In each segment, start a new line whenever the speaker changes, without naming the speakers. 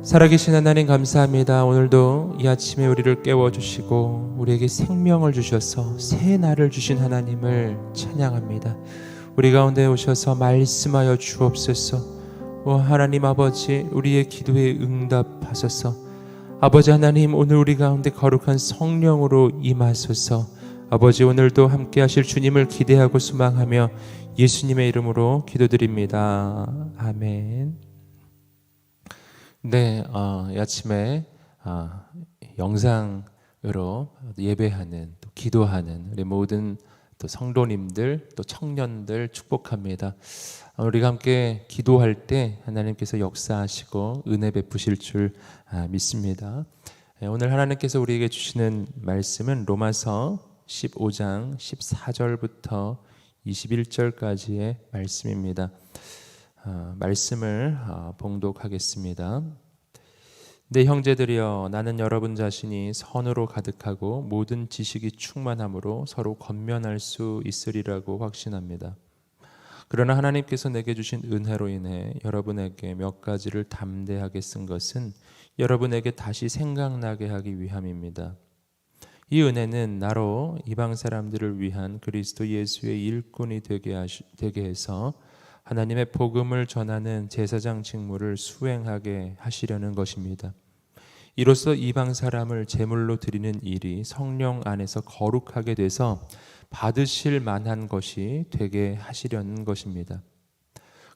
살아계신 하나님 감사합니다. 오늘도 이 아침에 우리를 깨워주시고 우리에게 생명을 주셔서 새 날을 주신 하나님을 찬양합니다. 우리 가운데 오셔서 말씀하여 주옵소서. 하나님 아버지, 우리의 기도에 응답하소서. 아버지 하나님, 오늘 우리 가운데 거룩한 성령으로 임하소서. 아버지, 오늘도 함께 하실 주님을 기대하고 소망하며 예수님의 이름으로 기도드립니다. 아멘. 네, 이 아침에 영상으로 예배하는, 또 기도하는 우리 모든 또 성도님들, 또 청년들 축복합니다. 우리가 함께 기도할 때 하나님께서 역사하시고 은혜 베푸실 줄 믿습니다. 오늘 하나님께서 우리에게 주시는 말씀은 로마서 15장 14절부터 21절까지의 말씀입니다. 말씀을 봉독하겠습니다. 내 형제들이여, 나는 여러분 자신이 선으로 가득하고 모든 지식이 충만함으로 서로 권면할 수 있으리라고 확신합니다. 그러나 하나님께서 내게 주신 은혜로 인해 여러분에게 몇 가지를 담대하게 쓴 것은 여러분에게 다시 생각나게 하기 위함입니다. 이 은혜는 나로 이방 사람들을 위한 그리스도 예수의 일꾼이 되게 해서 하나님의 복음을 전하는 제사장 직무를 수행하게 하시려는 것입니다. 이로써 이방 사람을 제물로 드리는 일이 성령 안에서 거룩하게 돼서 받으실 만한 것이 되게 하시려는 것입니다.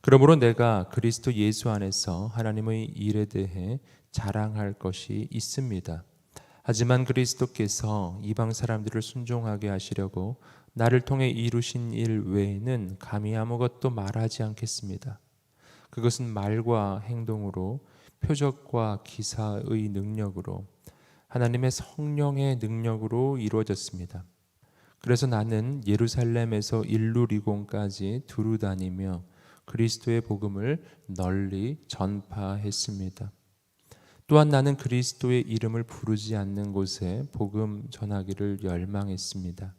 그러므로 내가 그리스도 예수 안에서 하나님의 일에 대해 자랑할 것이 있습니다. 하지만 그리스도께서 이방 사람들을 순종하게 하시려고 나를 통해 이루신 일 외에는 감히 아무것도 말하지 않겠습니다. 그것은 말과 행동으로, 표적과 기사의 능력으로, 하나님의 성령의 능력으로 이루어졌습니다. 그래서 나는 예루살렘에서 일루리곤까지 두루 다니며 그리스도의 복음을 널리 전파했습니다. 또한 나는 그리스도의 이름을 부르지 않는 곳에 복음 전하기를 열망했습니다.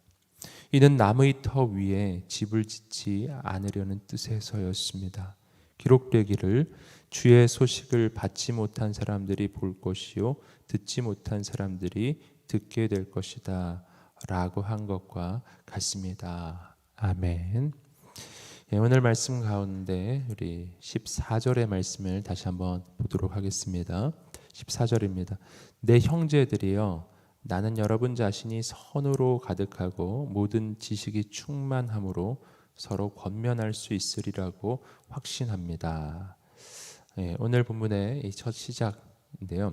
이는 남의 터 위에 집을 짓지 않으려는 뜻에서였습니다. 기록되기를 주의 소식을 받지 못한 사람들이 볼 것이요 듣지 못한 사람들이 듣게 될 것이다 라고 한 것과 같습니다. 아멘. 오늘 말씀 가운데 우리 14절의 말씀을 다시 한번 보도록 하겠습니다. 14절입니다. 내 형제들이여, 나는 여러분 자신이 선으로 가득하고 모든 지식이 충만함으로 서로 권면할 수 있으리라고 확신합니다. 오늘 본문의 이 첫 시작인데요.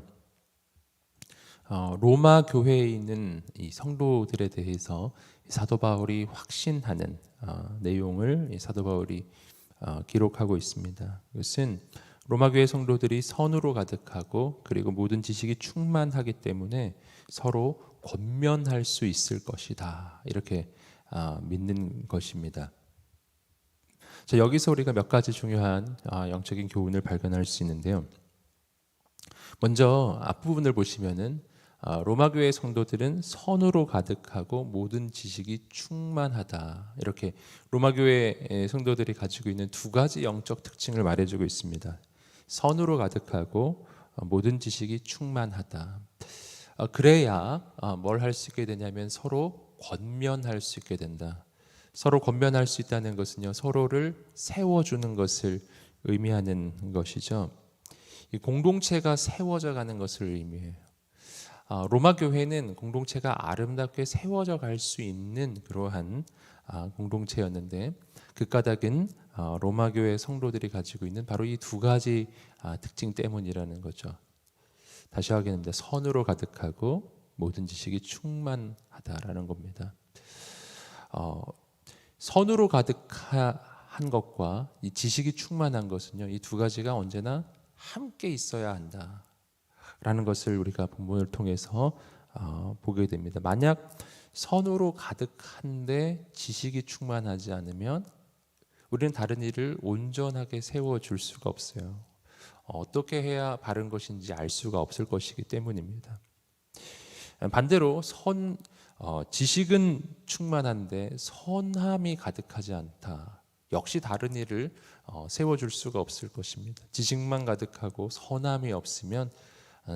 로마 교회에 있는 이 성도들에 대해서 사도 바울이 확신하는 내용을 사도 바울이 기록하고 있습니다. 이것은 로마 교회 성도들이 선으로 가득하고 그리고 모든 지식이 충만하기 때문에 서로 권면할 수 있을 것이다, 이렇게 믿는 것입니다. 자, 여기서 우리가 몇 가지 중요한 영적인 교훈을 발견할 수 있는데요. 먼저 앞부분을 보시면은 로마 교회 성도들은 선으로 가득하고 모든 지식이 충만하다, 이렇게 로마 교회 성도들이 가지고 있는 두 가지 영적 특징을 말해주고 있습니다. 선으로 가득하고 모든 지식이 충만하다. 그래야 뭘 할 수 있게 되냐면 서로 권면할 수 있게 된다. 서로 권면할 수 있다는 것은요, 서로를 세워주는 것을 의미하는 것이죠. 이 공동체가 세워져 가는 것을 의미해요. 로마 교회는 공동체가 아름답게 세워져 갈 수 있는 그러한 공동체였는데, 그 까닭은 로마 교회 성도들이 가지고 있는 바로 이 두 가지 특징 때문이라는 거죠. 다시 확인합니다. 선으로 가득하고 모든 지식이 충만하다라는 겁니다. 선으로 가득한 것과 이 지식이 충만한 것은요, 이 두 가지가 언제나 함께 있어야 한다라는 것을 우리가 본문을 통해서 보게 됩니다. 만약 선으로 가득한데 지식이 충만하지 않으면 우리는 다른 일을 온전하게 세워줄 수가 없어요. 어떻게 해야 바른 것인지 알 수가 없을 것이기 때문입니다. 반대로 지식은 충만한데 선함이 가득하지 않다. 역시 다른 일을 세워줄 수가 없을 것입니다. 지식만 가득하고 선함이 없으면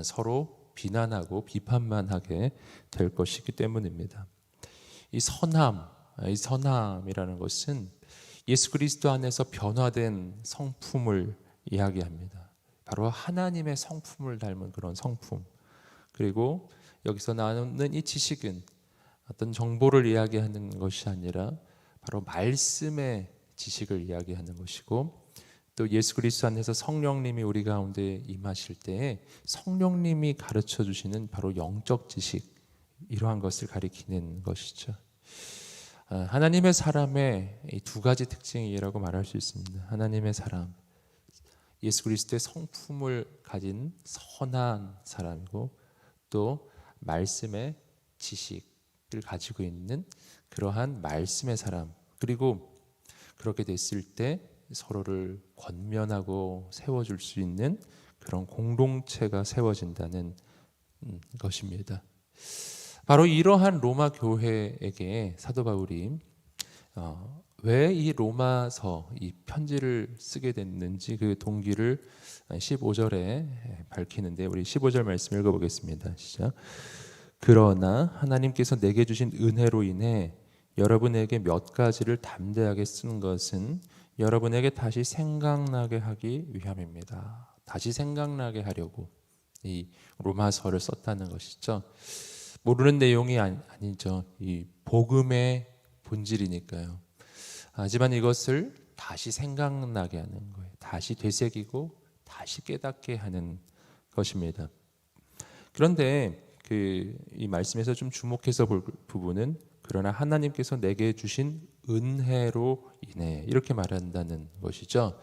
서로 비난하고 비판만 하게 될 것이기 때문입니다. 이 선함이라는 것은 예수 그리스도 안에서 변화된 성품을 이야기합니다. 바로 하나님의 성품을 닮은 그런 성품. 그리고 여기서 나오는 이 지식은 어떤 정보를 이야기하는 것이 아니라 바로 말씀의 지식을 이야기하는 것이고, 또 예수 그리스도 안에서 성령님이 우리 가운데 임하실 때에 성령님이 가르쳐 주시는 바로 영적 지식, 이러한 것을 가리키는 것이죠. 하나님의 사람의 이 두 가지 특징이라고 말할 수 있습니다. 하나님의 사람, 예수 그리스도의 성품을 가진 선한 사람이고, 또 말씀의 지식을 가지고 있는 그러한 말씀의 사람, 그리고 그렇게 됐을 때 서로를 권면하고 세워줄 수 있는 그런 공동체가 세워진다는 것입니다. 바로 이러한 로마 교회에게 사도 바울이 왜 이 로마서, 이 편지를 쓰게 됐는지 그 동기를 15절에 밝히는데, 우리 15절 말씀 읽어보겠습니다. 시작. 그러나 하나님께서 내게 주신 은혜로 인해 여러분에게 몇 가지를 담대하게 쓴 것은 여러분에게 다시 생각나게 하기 위함입니다. 다시 생각나게 하려고 이 로마서를 썼다는 것이죠. 모르는 내용이 아니죠. 이 복음의 본질이니까요. 하지만 이것을 다시 생각나게 하는 거예요. 다시 되새기고 다시 깨닫게 하는 것입니다. 그런데 이 말씀에서 좀 주목해서 볼 부분은, 그러나 하나님께서 내게 주신 은혜로 인해, 이렇게 말한다는 것이죠.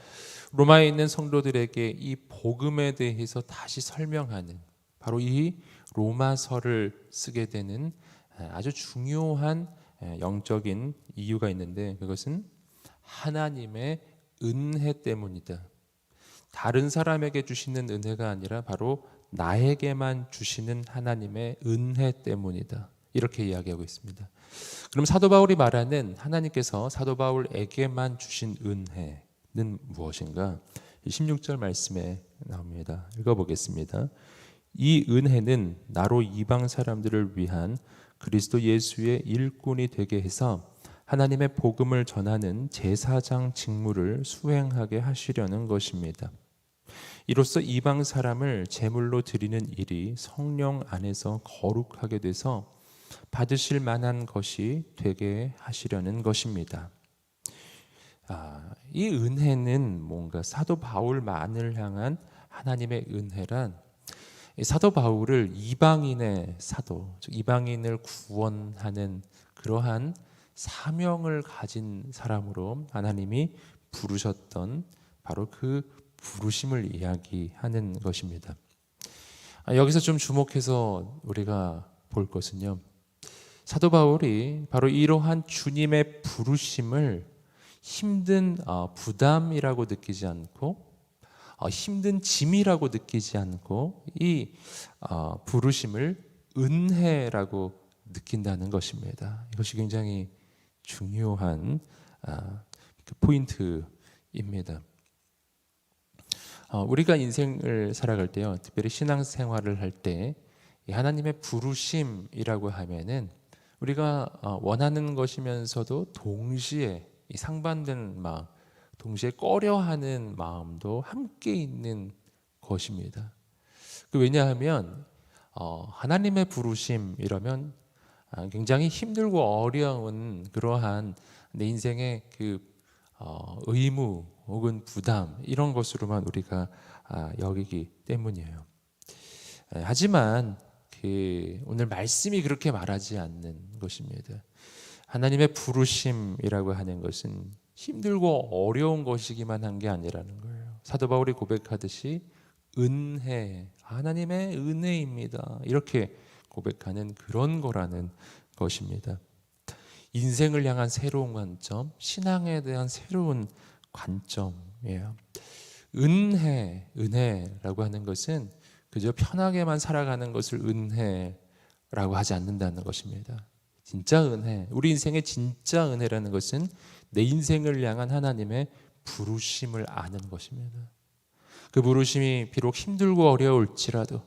로마에 있는 성도들에게 이 복음에 대해서 다시 설명하는, 바로 이 로마서를 쓰게 되는 아주 중요한 영적인 이유가 있는데, 그것은 하나님의 은혜 때문이다. 다른 사람에게 주시는 은혜가 아니라 바로 나에게만 주시는 하나님의 은혜 때문이다. 이렇게 이야기하고 있습니다. 그럼 사도 바울이 말하는 하나님께서 사도 바울에게만 주신 은혜는 무엇인가? 16절 말씀에 나옵니다. 읽어보겠습니다. 이 은혜는 나로 이방 사람들을 위한 그리스도 예수의 일꾼이 되게 해서 하나님의 복음을 전하는 제사장 직무를 수행하게 하시려는 것입니다. 이로써 이방 사람을 제물로 드리는 일이 성령 안에서 거룩하게 돼서 받으실 만한 것이 되게 하시려는 것입니다. 이 은혜는 뭔가 사도 바울만을 향한 하나님의 은혜란, 사도 바울을 이방인의 사도, 즉 이방인을 구원하는 그러한 사명을 가진 사람으로 하나님이 부르셨던 바로 그 부르심을 이야기하는 것입니다. 여기서 좀 주목해서 우리가 볼 것은요, 사도 바울이 바로 이러한 주님의 부르심을 힘든 부담이라고 느끼지 않고, 힘든 짐이라고 느끼지 않고, 이 부르심을 은혜라고 느낀다는 것입니다. 이것이 굉장히 중요한 포인트입니다. 우리가 인생을 살아갈 때요, 특별히 신앙생활을 할 때 하나님의 부르심이라고 하면은 우리가 원하는 것이면서도 동시에 이 상반된 마음, 동시에 꺼려하는 마음도 함께 있는 것입니다. 왜냐하면 하나님의 부르심이라면 굉장히 힘들고 어려운 그러한 내 인생의 의무 혹은 부담, 이런 것으로만 우리가 여기기 때문이에요. 하지만 오늘 말씀이 그렇게 말하지 않는 것입니다. 하나님의 부르심이라고 하는 것은 힘들고 어려운 것이기만 한 게 아니라는 거예요. 사도 바울이 고백하듯이 은혜, 하나님의 은혜입니다. 이렇게 고백하는 그런 거라는 것입니다. 인생을 향한 새로운 관점, 신앙에 대한 새로운 관점이에요. 은혜라고 하는 것은 그저 편하게만 살아가는 것을 은혜라고 하지 않는다는 것입니다. 진짜 은혜, 우리 인생의 진짜 은혜라는 것은 내 인생을 향한 하나님의 부르심을 아는 것입니다. 그 부르심이 비록 힘들고 어려울지라도,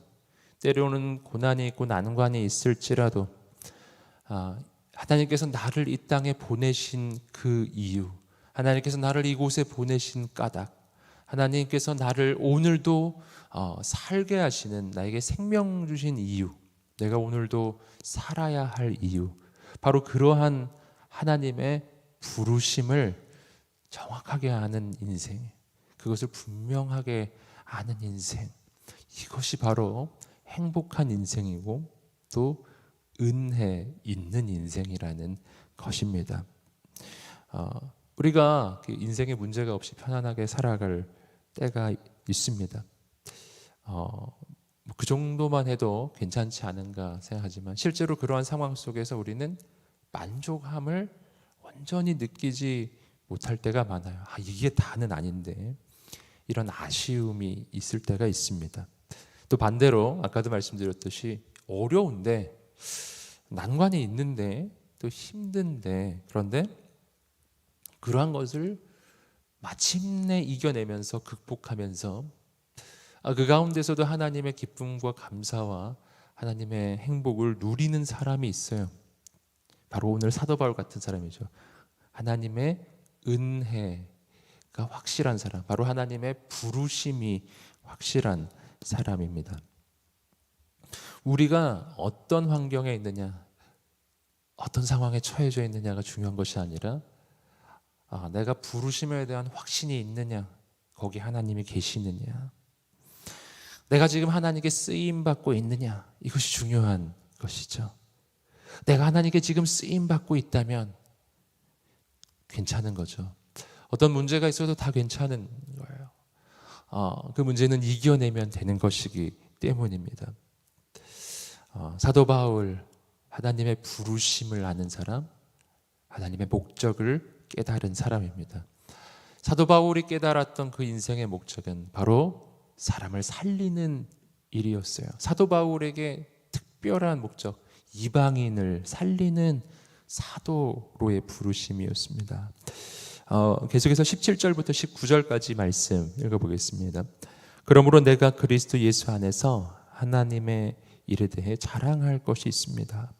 때로는 고난이 있고 난관이 있을지라도, 하나님께서 나를 이 땅에 보내신 그 이유, 하나님께서 나를 이곳에 보내신 까닭, 하나님께서 나를 오늘도 살게 하시는, 나에게 생명 주신 이유, 내가 오늘도 살아야 할 이유, 바로 그러한 하나님의 부르심을 정확하게 아는 인생, 그것을 분명하게 아는 인생, 이것이 바로 행복한 인생이고 또 은혜 있는 인생이라는 것입니다. 우리가 인생에 문제가 없이 편안하게 살아갈 때가 있습니다. 그 정도만 해도 괜찮지 않은가 생각하지만, 실제로 그러한 상황 속에서 우리는 만족함을 온전히 느끼지 못할 때가 많아요. 이게 다는 아닌데, 이런 아쉬움이 있을 때가 있습니다. 또 반대로 아까도 말씀드렸듯이 어려운데, 난관이 있는데, 또 힘든데, 그런데 그러한 것을 마침내 이겨내면서 극복하면서 그 가운데서도 하나님의 기쁨과 감사와 하나님의 행복을 누리는 사람이 있어요. 바로 오늘 사도 바울 같은 사람이죠. 하나님의 은혜가 확실한 사람, 바로 하나님의 부르심이 확실한 사람입니다. 우리가 어떤 환경에 있느냐, 어떤 상황에 처해져 있느냐가 중요한 것이 아니라 내가 부르심에 대한 확신이 있느냐, 거기 하나님이 계시느냐, 내가 지금 하나님께 쓰임받고 있느냐, 이것이 중요한 것이죠. 내가 하나님께 지금 쓰임받고 있다면 괜찮은 거죠. 어떤 문제가 있어도 다 괜찮은 거예요. 그 문제는 이겨내면 되는 것이기 때문입니다. 사도 바울, 하나님의 부르심을 아는 사람, 하나님의 목적을 깨달은 사람입니다. 사도 바울이 깨달았던 그 인생의 목적은 바로 사람을 살리는 일이었어요. 사도 바울에게 특별한 목적, 이방인을 살리는 사도로의 부르심이었습니다. 계속해서 17절부터 19절까지 말씀 읽어보겠습니다. 그러므로 내가 그리스도 예수 안에서 하나님의 일에 대해 자랑할 것이 있습니다.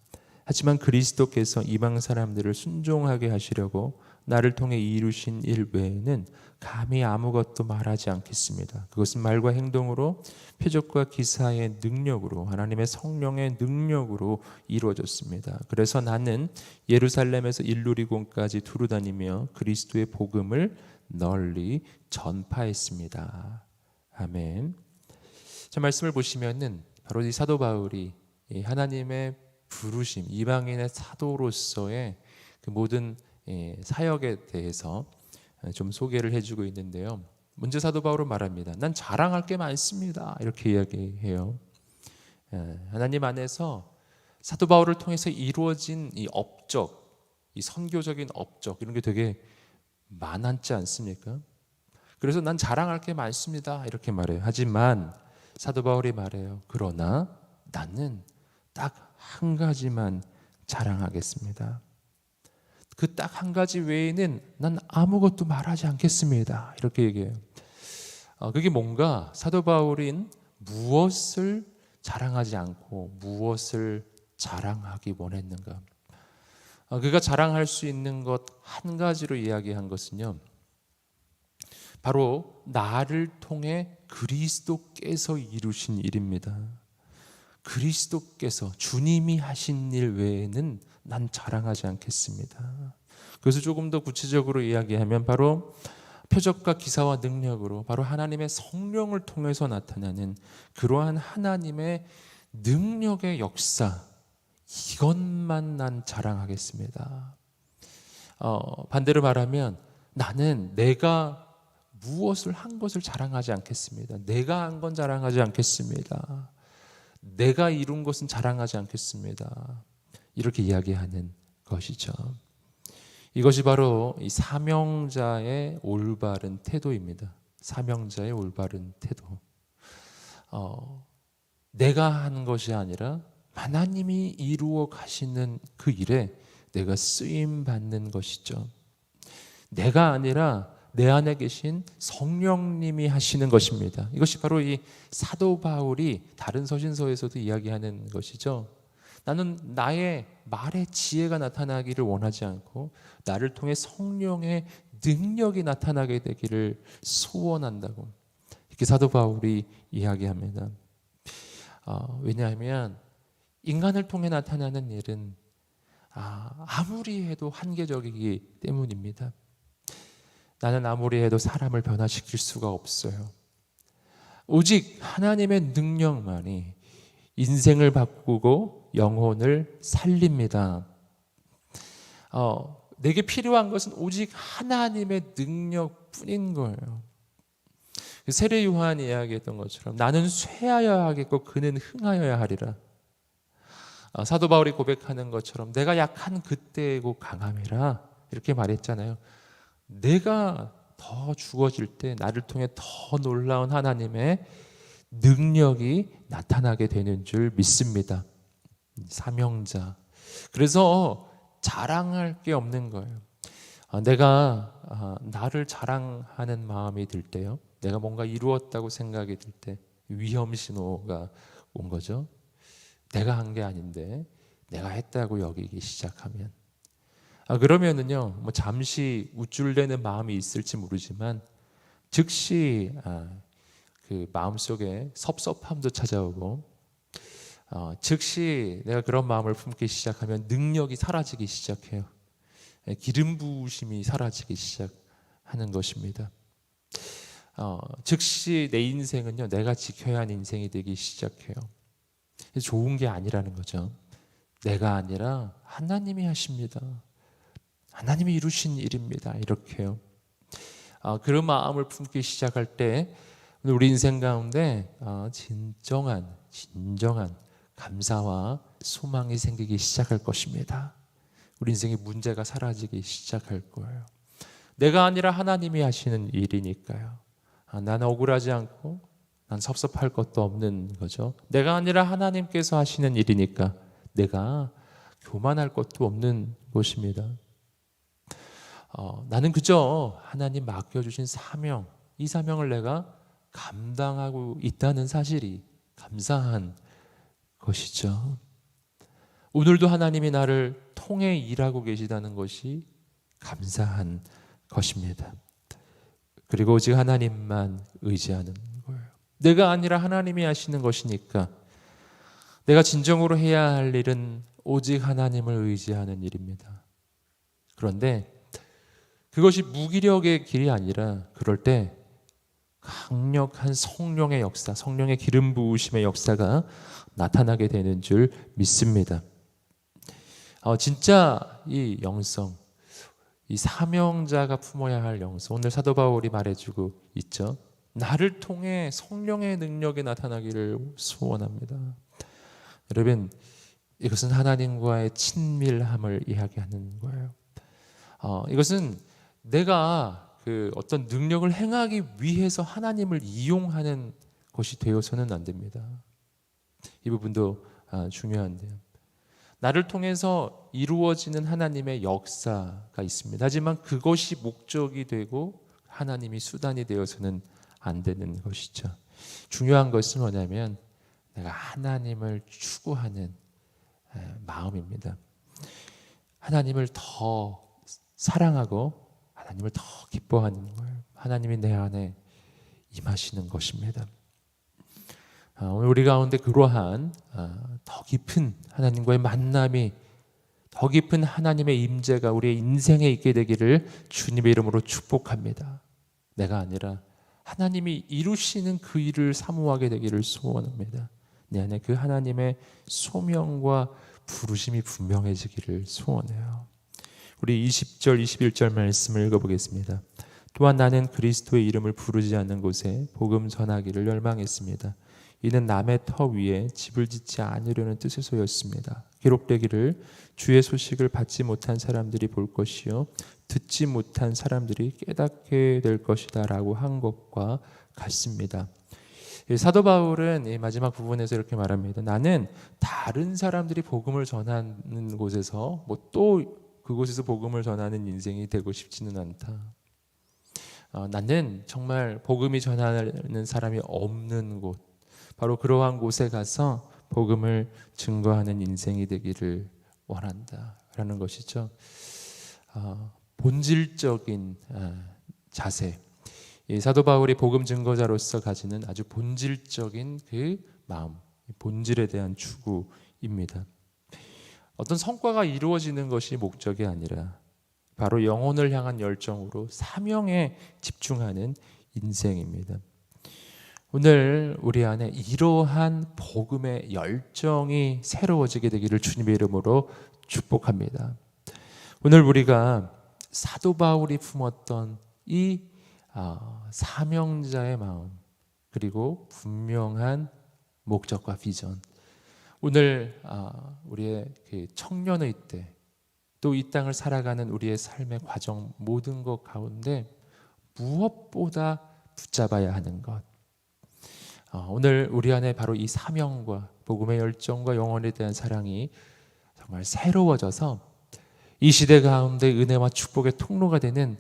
하지만 그리스도께서 이방 사람들을 순종하게 하시려고 나를 통해 이루신 일 외에는 감히 아무것도 말하지 않겠습니다. 그것은 말과 행동으로, 표적과 기사의 능력으로, 하나님의 성령의 능력으로 이루어졌습니다. 그래서 나는 예루살렘에서 일루리곤까지 두루다니며 그리스도의 복음을 널리 전파했습니다. 아멘. 자, 말씀을 보시면은 바로 이 사도 바울이 하나님의 부르심, 이방인의 사도로서의 그 모든 사역에 대해서 좀 소개를 해주고 있는데요. 먼저 사도 바울은 말합니다. 난 자랑할 게 많습니다. 이렇게 이야기해요. 하나님 안에서 사도 바울을 통해서 이루어진 이 업적, 이 선교적인 업적, 이런 게 되게 많았지 않습니까? 그래서 난 자랑할 게 많습니다. 이렇게 말해요. 하지만 사도 바울이 말해요. 그러나 나는 딱 한 가지만 자랑하겠습니다. 그 딱 한 가지 외에는 난 아무것도 말하지 않겠습니다. 이렇게 얘기해요. 그게 뭔가 사도 바울은 무엇을 자랑하지 않고 무엇을 자랑하기 원했는가? 그가 자랑할 수 있는 것 한 가지로 이야기한 것은요, 바로 나를 통해 그리스도께서 이루신 일입니다. 그리스도께서, 주님이 하신 일 외에는 난 자랑하지 않겠습니다. 그래서 조금 더 구체적으로 이야기하면 바로 표적과 기사와 능력으로, 바로 하나님의 성령을 통해서 나타나는 그러한 하나님의 능력의 역사, 이것만 난 자랑하겠습니다. 반대로 말하면 나는 내가 무엇을 한 것을 자랑하지 않겠습니다. 내가 한 건 자랑하지 않겠습니다. 내가 이룬 것은 자랑하지 않겠습니다. 이렇게 이야기하는 것이죠. 이것이 바로 이 사명자의 올바른 태도입니다. 사명자의 올바른 태도. 내가 하는 것이 아니라 하나님이 이루어 가시는 그 일에 내가 쓰임 받는 것이죠. 내가 아니라 내 안에 계신 성령님이 하시는 것입니다. 이것이 바로 이 사도 바울이 다른 서신서에서도 이야기하는 것이죠. 나는 나의 말의 지혜가 나타나기를 원하지 않고 나를 통해 성령의 능력이 나타나게 되기를 소원한다고 이렇게 사도 바울이 이야기합니다. 왜냐하면 인간을 통해 나타나는 일은 아무리 해도 한계적이기 때문입니다. 나는 아무리 해도 사람을 변화시킬 수가 없어요. 오직 하나님의 능력만이 인생을 바꾸고 영혼을 살립니다. 내게 필요한 것은 오직 하나님의 능력뿐인 거예요. 세례 요한이 이야기했던 것처럼 나는 쇠하여야 하겠고 그는 흥하여야 하리라. 사도 바울이 고백하는 것처럼 내가 약한 그때고 강함이라 이렇게 말했잖아요. 내가 더 죽어질 때 나를 통해 더 놀라운 하나님의 능력이 나타나게 되는 줄 믿습니다. 사명자. 그래서 자랑할 게 없는 거예요. 내가 나를 자랑하는 마음이 들 때요. 내가 뭔가 이루었다고 생각이 들 때 위험 신호가 온 거죠. 내가 한 게 아닌데 내가 했다고 여기기 시작하면 그러면은요, 뭐 잠시 우쭐대는 마음이 있을지 모르지만 즉시 그 마음속에 섭섭함도 찾아오고 즉시 내가 그런 마음을 품기 시작하면 능력이 사라지기 시작해요. 기름 부으심이 사라지기 시작하는 것입니다. 즉시 내 인생은요, 내가 지켜야 하는 인생이 되기 시작해요. 좋은 게 아니라는 거죠. 내가 아니라 하나님이 하십니다. 하나님이 이루신 일입니다. 이렇게요. 그런 마음을 품기 시작할 때 우리 인생 가운데 진정한 감사와 소망이 생기기 시작할 것입니다. 우리 인생의 문제가 사라지기 시작할 거예요. 내가 아니라 하나님이 하시는 일이니까요. 나는 억울하지 않고 난 섭섭할 것도 없는 거죠. 내가 아니라 하나님께서 하시는 일이니까 내가 교만할 것도 없는 것입니다. 나는 그저 하나님 맡겨주신 사명, 이 사명을 내가 감당하고 있다는 사실이 감사한 것이죠. 오늘도 하나님이 나를 통해 일하고 계시다는 것이 감사한 것입니다. 그리고 오직 하나님만 의지하는 거예요. 내가 아니라 하나님이 하시는 것이니까 내가 진정으로 해야 할 일은 오직 하나님을 의지하는 일입니다. 그런데 그것이 무기력의 길이 아니라 그럴 때 강력한 성령의 역사, 성령의 기름 부으심의 역사가 나타나게 되는 줄 믿습니다. 진짜 이 영성, 이 사명자가 품어야 할 영성, 오늘 사도 바울이 말해주고 있죠. 나를 통해 성령의 능력이 나타나기를 소원합니다. 여러분, 이것은 하나님과의 친밀함을 이야기하는 거예요. 이것은 내가 그 어떤 능력을 행하기 위해서 하나님을 이용하는 것이 되어서는 안 됩니다. 이 부분도 중요한데요. 나를 통해서 이루어지는 하나님의 역사가 있습니다. 하지만 그것이 목적이 되고 하나님이 수단이 되어서는 안 되는 것이죠. 중요한 것은 뭐냐면 내가 하나님을 추구하는 마음입니다. 하나님을 더 사랑하고 하나님을 더 기뻐하는 거예요. 하나님이 내 안에 임하시는 것입니다. 오늘 우리 가운데 그러한 더 깊은 하나님과의 만남이, 더 깊은 하나님의 임재가 우리의 인생에 있게 되기를 주님의 이름으로 축복합니다. 내가 아니라 하나님이 이루시는 그 일을 사모하게 되기를 소원합니다. 내 안에 그 하나님의 소명과 부르심이 분명해지기를 소원해요. 우리 20절, 21절 말씀을 읽어보겠습니다. 또한 나는 그리스도의 이름을 부르지 않는 곳에 복음 전하기를 열망했습니다. 이는 남의 터 위에 집을 짓지 않으려는 뜻에서였습니다. 기록되기를 주의 소식을 받지 못한 사람들이 볼 것이요 듣지 못한 사람들이 깨닫게 될 것이다 라고 한 것과 같습니다. 사도 바울은 이 마지막 부분에서 이렇게 말합니다. 나는 다른 사람들이 복음을 전하는 곳에서 또 그곳에서 복음을 전하는 인생이 되고 싶지는 않다. 나는 정말 복음이 전하는 사람이 없는 곳, 바로 그러한 곳에 가서 복음을 증거하는 인생이 되기를 원한다라는 것이죠. 본질적인 자세, 사도 바울이 복음 증거자로서 가지는 아주 본질적인 그 마음, 본질에 대한 추구입니다. 어떤 성과가 이루어지는 것이 목적이 아니라 바로 영혼을 향한 열정으로 사명에 집중하는 인생입니다. 오늘 우리 안에 이러한 복음의 열정이 새로워지게 되기를 주님의 이름으로 축복합니다. 오늘 우리가 사도 바울이 품었던 이 사명자의 마음, 그리고 분명한 목적과 비전, 오늘 우리의 그 청년의 때, 또 이 땅을 살아가는 우리의 삶의 과정 모든 것 가운데 무엇보다 붙잡아야 하는 것, 오늘 우리 안에 바로 이 사명과 복음의 열정과 영혼에 대한 사랑이 정말 새로워져서 이 시대 가운데 은혜와 축복의 통로가 되는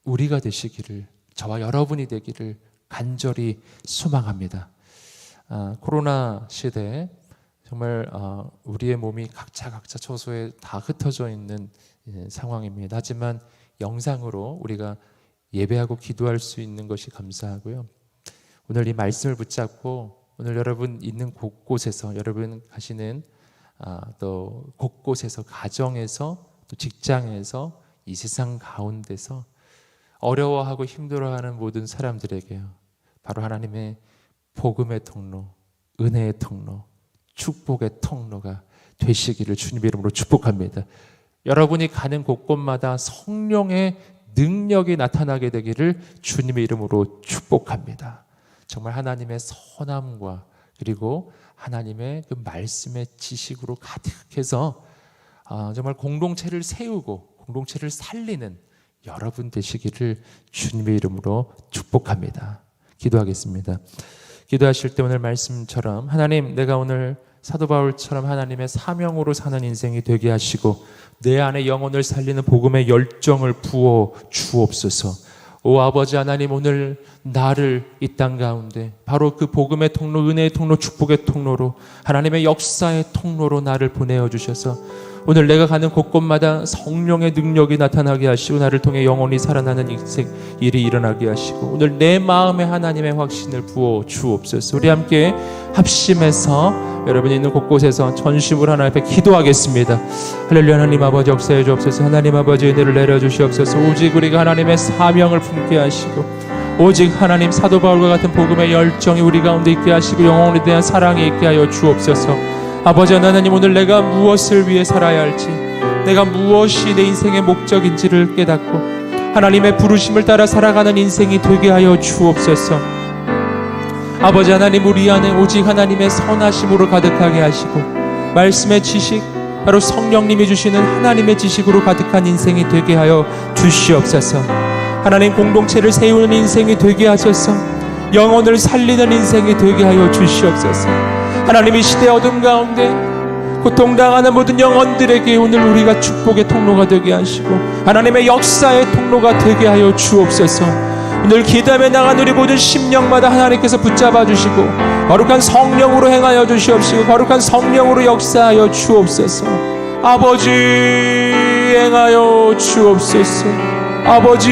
우리가 되시기를, 저와 여러분이 되기를 간절히 소망합니다. 코로나 시대에 정말 우리의 몸이 각자 처소에 다 흩어져 있는 상황입니다. 하지만 영상으로 우리가 예배하고 기도할 수 있는 것이 감사하고요. 오늘 이 말씀을 붙잡고 오늘 여러분 있는 곳곳에서, 여러분 가시는 또 곳곳에서, 가정에서, 또 직장에서, 이 세상 가운데서 어려워하고 힘들어하는 모든 사람들에게요, 바로 하나님의 복음의 통로, 은혜의 통로, 축복의 통로가 되시기를 주님의 이름으로 축복합니다. 여러분이 가는 곳곳마다 성령의 능력이 나타나게 되기를 주님의 이름으로 축복합니다. 정말 하나님의 선함과 그리고 하나님의 그 말씀의 지식으로 가득해서 정말 공동체를 세우고 공동체를 살리는 여러분 되시기를 주님의 이름으로 축복합니다. 기도하겠습니다. 기도하실 때 오늘 말씀처럼 하나님, 내가 오늘 사도 바울처럼 하나님의 사명으로 사는 인생이 되게 하시고 내 안에 영혼을 살리는 복음의 열정을 부어 주옵소서. 오 아버지 하나님, 오늘 나를 이 땅 가운데 바로 그 복음의 통로, 은혜의 통로, 축복의 통로로, 하나님의 역사의 통로로 나를 보내어 주셔서 오늘 내가 가는 곳곳마다 성령의 능력이 나타나게 하시고 나를 통해 영혼이 살아나는 인생 일이 일어나게 하시고 오늘 내 마음에 하나님의 확신을 부어 주옵소서. 우리 함께 합심해서 여러분이 있는 곳곳에서 전심으로 하나님 앞에 기도하겠습니다. 할렐루야. 하나님 아버지 역사해 주옵소서. 하나님 아버지 은혜를 내려주시옵소서. 오직 우리가 하나님의 사명을 품게 하시고 오직 하나님 사도 바울과 같은 복음의 열정이 우리 가운데 있게 하시고 영혼에 대한 사랑이 있게 하여 주옵소서. 아버지 하나님, 오늘 내가 무엇을 위해 살아야 할지, 내가 무엇이 내 인생의 목적인지를 깨닫고 하나님의 부르심을 따라 살아가는 인생이 되게 하여 주옵소서. 아버지 하나님, 우리 안에 오직 하나님의 선하심으로 가득하게 하시고 말씀의 지식, 바로 성령님이 주시는 하나님의 지식으로 가득한 인생이 되게 하여 주시옵소서. 하나님, 공동체를 세우는 인생이 되게 하셔서 영혼을 살리는 인생이 되게 하여 주시옵소서. 하나님이 시대 어둠 가운데 고통당하는 모든 영혼들에게 오늘 우리가 축복의 통로가 되게 하시고 하나님의 역사의 통로가 되게 하여 주옵소서. 오늘 기도하며 나간 우리 모든 심령마다 하나님께서 붙잡아 주시고 거룩한 성령으로 행하여 주시옵시고 거룩한 성령으로 역사하여 주옵소서. 아버지 행하여 주옵소서. 아버지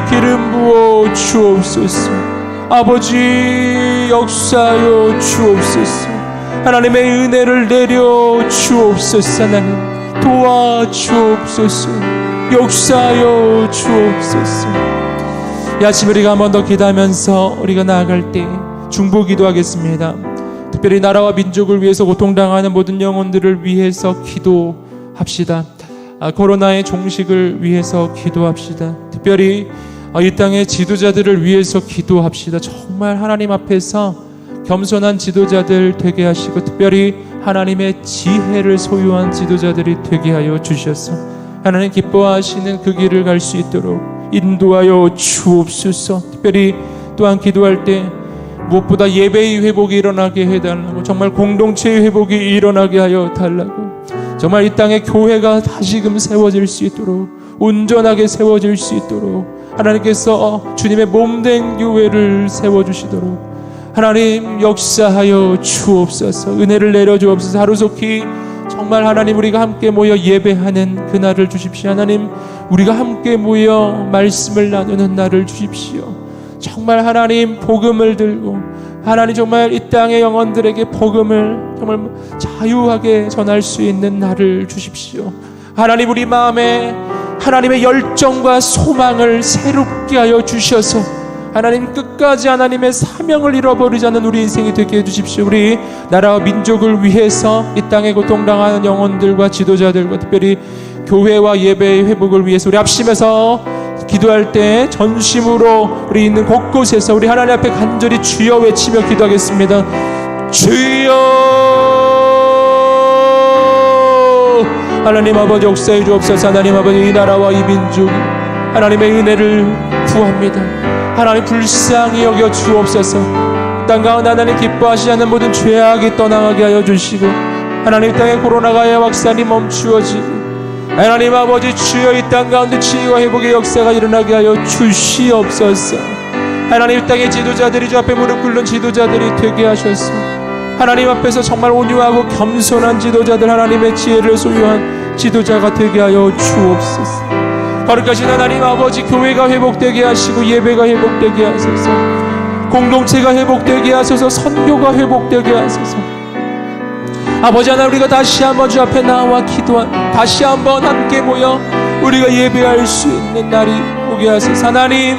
기름 부어 주옵소서. 아버지 역사하여 주옵소서. 하나님의 은혜를 내려 주옵소서. 하나님 도와주옵소서. 역사하여 주옵소서. 이 아침 우리가 한 번 더 기도하면서 우리가 나아갈 때 중보 기도하겠습니다. 특별히 나라와 민족을 위해서 고통당하는 모든 영혼들을 위해서 기도합시다. 코로나의 종식을 위해서 기도합시다. 특별히 이 땅의 지도자들을 위해서 기도합시다. 정말 하나님 앞에서 겸손한 지도자들 되게 하시고 특별히 하나님의 지혜를 소유한 지도자들이 되게 하여 주셔서 하나님 기뻐하시는 그 길을 갈 수 있도록 인도하여 주옵소서. 특별히 또한 기도할 때 무엇보다 예배의 회복이 일어나게 해달라고, 정말 공동체의 회복이 일어나게 하여 달라고, 정말 이 땅에 교회가 다시금 세워질 수 있도록, 온전하게 세워질 수 있도록 하나님께서 주님의 몸된 교회를 세워주시도록 하나님 역사하여 주옵소서. 은혜를 내려주옵소서. 하루속히 정말 하나님 우리가 함께 모여 예배하는 그날을 주십시오. 하나님 우리가 함께 모여 말씀을 나누는 날을 주십시오. 정말 하나님 복음을 들고 하나님 정말 이 땅의 영혼들에게 복음을 정말 자유하게 전할 수 있는 날을 주십시오. 하나님 우리 마음에 하나님의 열정과 소망을 새롭게 하여 주셔서 하나님 끝까지 하나님의 사명을 잃어버리지 않는 우리 인생이 되게 해주십시오. 우리 나라와 민족을 위해서 이 땅에 고통당하는 영혼들과 지도자들과 특별히 교회와 예배의 회복을 위해서 우리 합심해서 기도할 때 전심으로 우리 있는 곳곳에서 우리 하나님 앞에 간절히 주여 외치며 기도하겠습니다. 주여 하나님 아버지 역사해 주옵소서. 하나님 아버지 이 나라와 이 민족 하나님의 은혜를 구합니다. 하나님 불쌍히 여겨 주옵소서. 땅 가운데 하나님 기뻐하시지 않는 모든 죄악이 떠나가게 하여 주시고 하나님 땅의 코로나가 확산이 멈추어지고 하나님 아버지 주여 이 땅 가운데 치유와 회복의 역사가 일어나게 하여 주시옵소서. 하나님 땅의 지도자들이 주 앞에 무릎 꿇는 지도자들이 되게 하셔서 하나님 앞에서 정말 온유하고 겸손한 지도자들, 하나님의 지혜를 소유한 지도자가 되게 하여 주옵소서. 거룩하신 하나님 아버지 교회가 회복되게 하시고 예배가 회복되게 하소서. 공동체가 회복되게 하소서. 선교가 회복되게 하소서. 아버지 하나님 우리가 다시 한번 주 앞에 나와 기도한 다시 한번 함께 모여 우리가 예배할 수 있는 날이 오게 하소서. 하나님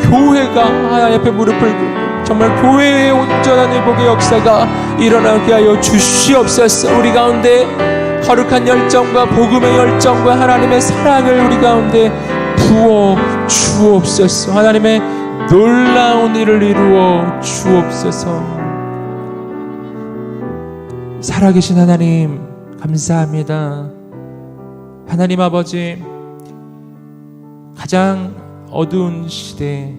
교회가 하나님 앞에 무릎을 꿇고 정말 교회의 온전한 회복의 역사가 일어나게 하여 주시옵소서. 우리 가운데 거룩한 열정과 복음의 열정과 하나님의 사랑을 우리 가운데 부어 주옵소서. 하나님의 놀라운 일을 이루어 주옵소서. 살아계신 하나님 감사합니다. 하나님 아버지 가장 어두운 시대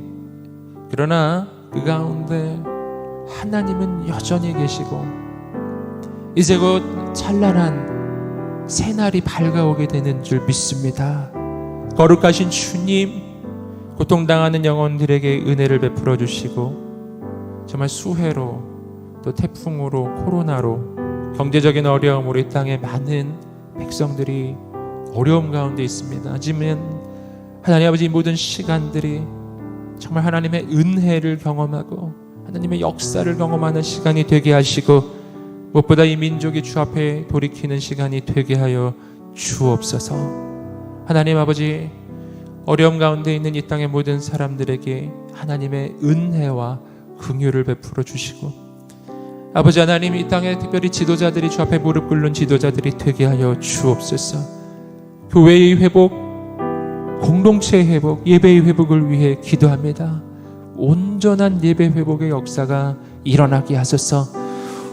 그러나 그 가운데 하나님은 여전히 계시고 이제 곧 찬란한 새날이 밝아오게 되는 줄 믿습니다. 거룩하신 주님 고통당하는 영혼들에게 은혜를 베풀어 주시고 정말 수해로 또 태풍으로 코로나로 경제적인 어려움으로 이 땅에 많은 백성들이 어려움 가운데 있습니다. 하지만 하나님 아버지 이 모든 시간들이 정말 하나님의 은혜를 경험하고 하나님의 역사를 경험하는 시간이 되게 하시고 무엇보다 이 민족이 주 앞에 돌이키는 시간이 되게 하여 주옵소서. 하나님 아버지 어려움 가운데 있는 이 땅의 모든 사람들에게 하나님의 은혜와 긍휼을 베풀어 주시고 아버지 하나님 이 땅에 특별히 지도자들이 주 앞에 무릎 꿇는 지도자들이 되게 하여 주옵소서. 교회의 회복, 공동체의 회복, 예배의 회복을 위해 기도합니다. 온전한 예배 회복의 역사가 일어나게 하소서.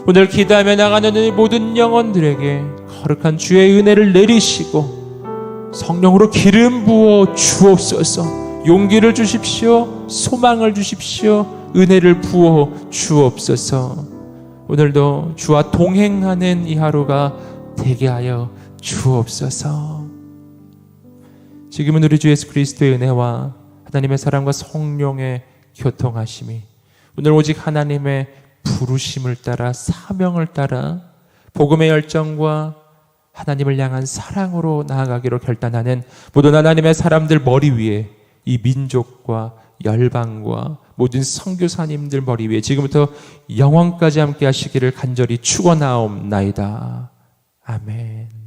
오늘 기도하며 나가는 이 모든 영혼들에게 거룩한 주의 은혜를 내리시고 성령으로 기름 부어 주옵소서. 용기를 주십시오. 소망을 주십시오. 은혜를 부어 주옵소서. 오늘도 주와 동행하는 이 하루가 되게 하여 주옵소서. 지금은 우리 주 예수 그리스도의 은혜와 하나님의 사랑과 성령의 교통하심이 오늘 오직 하나님의 부르심을 따라 사명을 따라 복음의 열정과 하나님을 향한 사랑으로 나아가기로 결단하는 모든 하나님의 사람들 머리 위에 이 민족과 열방과 모든 선교사님들 머리 위에 지금부터 영원까지 함께 하시기를 간절히 축원하옵나이다. 아멘.